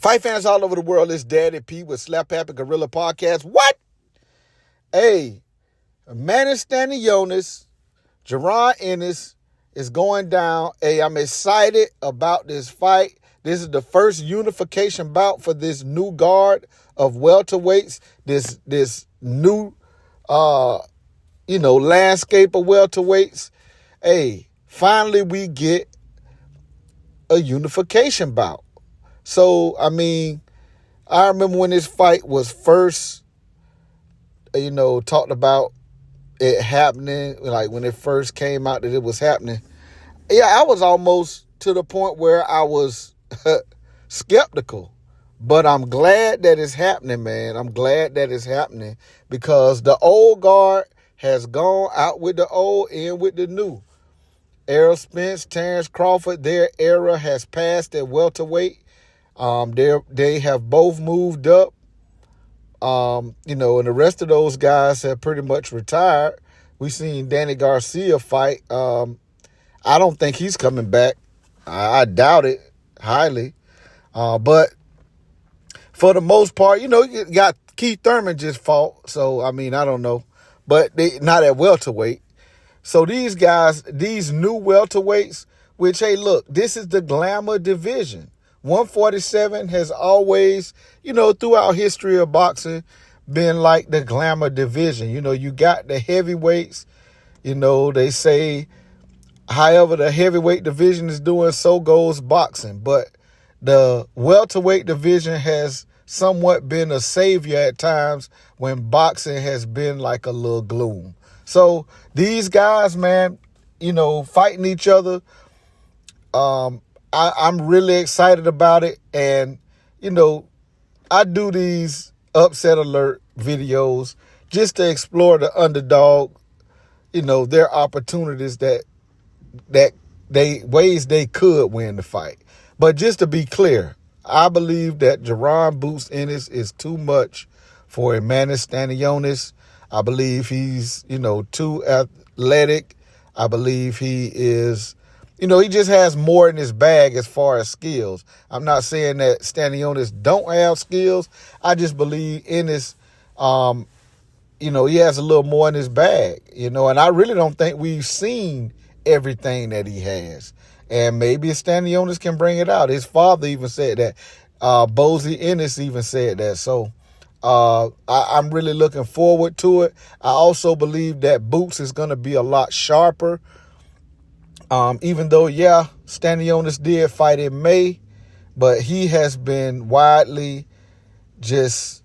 Fight fans all over the world, it's Daddy P with Slap Happy Gorilla Podcast. What? Hey, Stanionis, Stanionis is going down. Hey, I'm excited about this fight. This is the first unification bout for this new guard of welterweights. This new landscape of welterweights. Hey, finally we get a unification bout. So, I remember when this fight was first, talked about it happening, like when it first came out that it was happening. Yeah, I was almost to the point where I was skeptical. But I'm glad that it's happening, man. I'm glad that it's happening because the old guard has gone out with the old, in with the new. Errol Spence, Terrence Crawford, their era has passed at welterweight. They have both moved up, and the rest of those guys have pretty much retired. We seen Danny Garcia fight. I don't think he's coming back. I doubt it highly. But for the most part, you got Keith Thurman just fought. So, I don't know. But they not at welterweight. So these guys, these new welterweights, which, hey, look, this is the glamour division. 147 has always, throughout history of boxing, been like the glamour division. You got the heavyweights, they say, however the heavyweight division is doing, so goes boxing. But the welterweight division has somewhat been a savior at times when boxing has been like a little gloom. So these guys, man, fighting each other, I'm really excited about it. And, I do these upset alert videos just to explore the underdog, their opportunities that ways they could win the fight. But just to be clear, I believe that Jaron Boots Ennis is too much for Stanionis. I believe he's, too athletic. I believe he is, he just has more in his bag as far as skills. I'm not saying that Stanionis don't have skills. I just believe Ennis, he has a little more in his bag, and I really don't think we've seen everything that he has. And maybe Stanionis can bring it out. His father even said that. Bozy Ennis even said that. So I'm really looking forward to it. I also believe that Boots is going to be a lot sharper. Even though, Stanionis did fight in May, but he has been widely just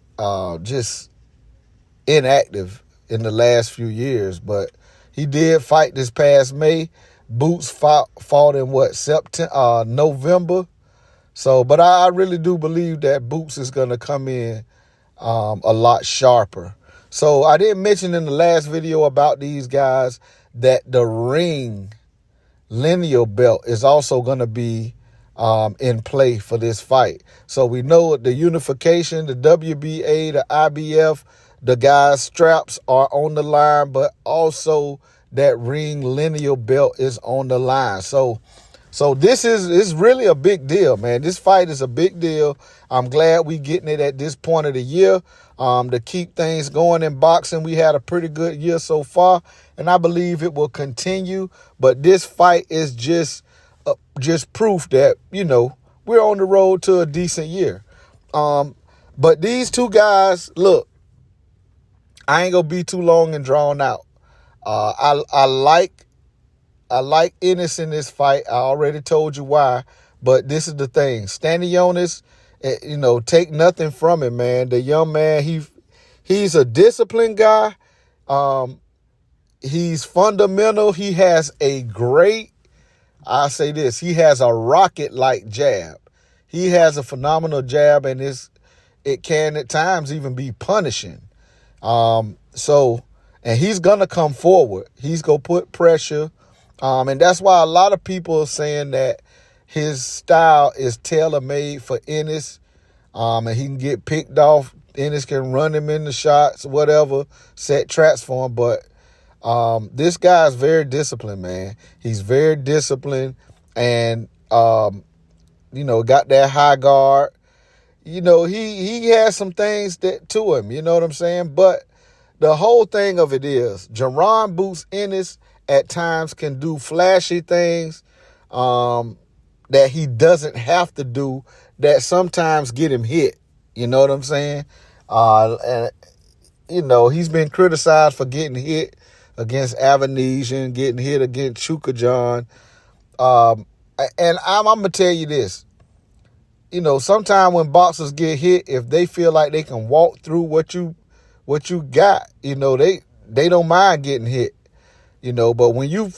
inactive in the last few years. But he did fight this past May. Boots fought in September, November. So, but I really do believe that Boots is going to come in a lot sharper. So I didn't mention in the last video about these guys that the ring lineal belt is also going to be in play for this fight. So we know the unification, the WBA, the IBF, the guys' straps are on the line, but also that ring lineal belt is on the line. So this is really a big deal, man. This fight is a big deal. I'm glad we getting it at this point of the year to keep things going in boxing. We had a pretty good year so far, and I believe it will continue. But this fight is just proof that, we're on the road to a decent year. But these two guys, look, I ain't going to be too long and drawn out. I like Ennis in this fight. I already told you why, but this is the thing. Stanionis, take nothing from him, man. The young man, he's a disciplined guy. He's fundamental. He has he has a rocket-like jab. He has a phenomenal jab, and it can at times even be punishing. And he's going to come forward. He's going to put pressure. And that's why a lot of people are saying that his style is tailor-made for Ennis. And he can get picked off. Ennis can run him in the shots, whatever, set traps for him. But this guy is very disciplined, man. He's very disciplined and, got that high guard. he has some things that to him, you know what I'm saying? But the whole thing of it is, Jaron Boots Ennis at times can do flashy things that he doesn't have to do, that sometimes get him hit. You know what I'm saying? And he's been criticized for getting hit against Avanesian, getting hit against Chuka John. And I'm gonna tell you this. Sometimes when boxers get hit, if they feel like they can walk through what you got, they don't mind getting hit. But when you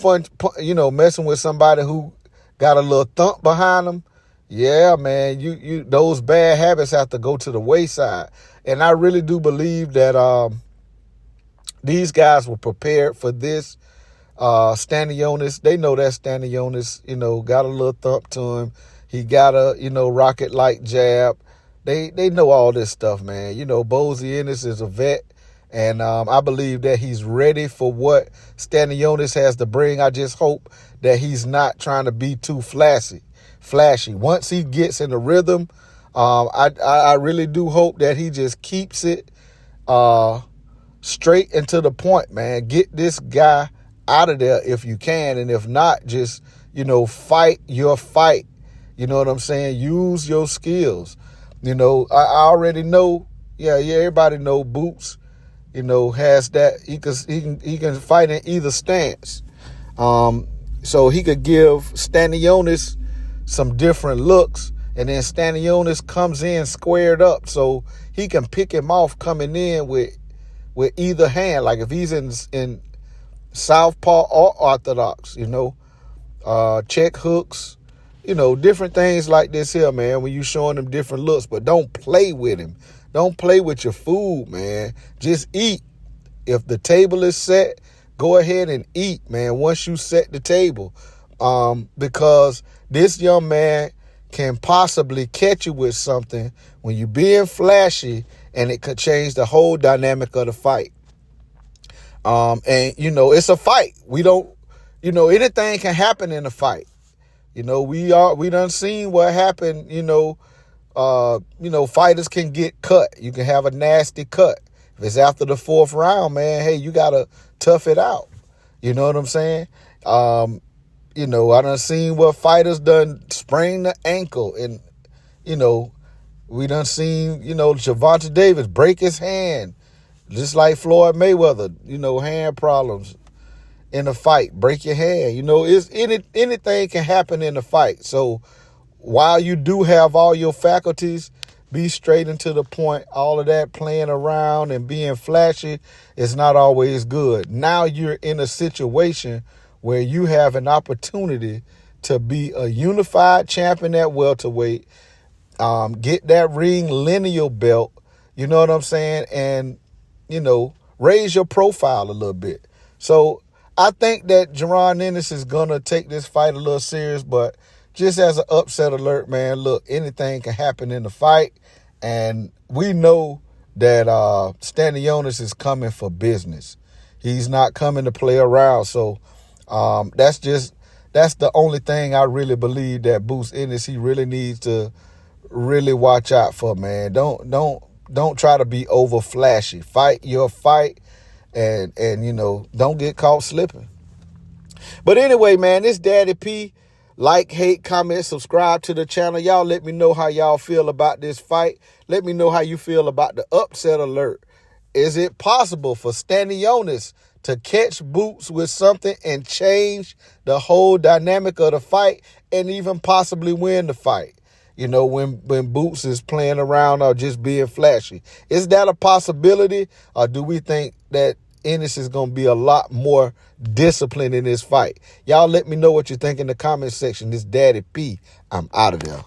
messing with somebody who got a little thump behind them, yeah, man, you those bad habits have to go to the wayside. And I really do believe that these guys were prepared for this. Stanionis, they know that Stanionis, got a little thump to him. He got a, rocket-like jab. They know all this stuff, man. Bozy Ennis is a vet, and I believe that he's ready for what Stanionis has to bring. I just hope that he's not trying to be too flashy. Once he gets in the rhythm, I really do hope that he just keeps it straight and to the point, man. Get this guy out of there if you can, and if not, just, fight your fight. You know what I'm saying? Use your skills. I already know, everybody know Boots, has that. He can fight in either stance. So he could give Stanionis some different looks, and then Stanionis comes in squared up, so he can pick him off coming in with either hand. Like if he's in southpaw or orthodox, check hooks, different things like this here, man, when you showing them different looks. But don't play with him. Don't play with your food, man. Just eat. If the table is set, go ahead and eat, man, once you set the table. Because this young man can possibly catch you with something when you're being flashy, and it could change the whole dynamic of the fight. And it's a fight. We don't, anything can happen in a fight. We done seen what happened. Fighters can get cut. You can have a nasty cut. If it's after the fourth round, man, hey, you gotta tough it out. You know what I'm saying? I done seen what fighters done sprain the ankle, and we done seen Gervonta Davis break his hand. Just like Floyd Mayweather, hand problems in a fight, break your hand. Anything can happen in a fight. So while you do have all your faculties, be straight and to the point. All of that playing around and being flashy is not always good. Now you're in a situation where you have an opportunity to be a unified champion at welterweight, get that ring lineal belt, you know what I'm saying, and raise your profile a little bit. So I think that Jaron Ennis is going to take this fight a little serious, but just as an upset alert, man, look, anything can happen in the fight, and we know that Stanionis is coming for business. He's not coming to play around, so that's the only thing I really believe that Boots Ennis, he really needs to really watch out for, man. Don't try to be over flashy. Fight your fight, and don't get caught slipping. But anyway, man, this Daddy P. Like, hate, comment, subscribe to the channel. Y'all let me know how y'all feel about this fight. Let me know how you feel about the upset alert. Is it possible for Stanionis to catch Boots with something and change the whole dynamic of the fight and even possibly win the fight? When Boots is playing around or just being flashy. Is that a possibility, or do we think that Ennis is going to be a lot more disciplined in this fight? Y'all let me know what you think in the comment section. This Daddy P, I'm out of there.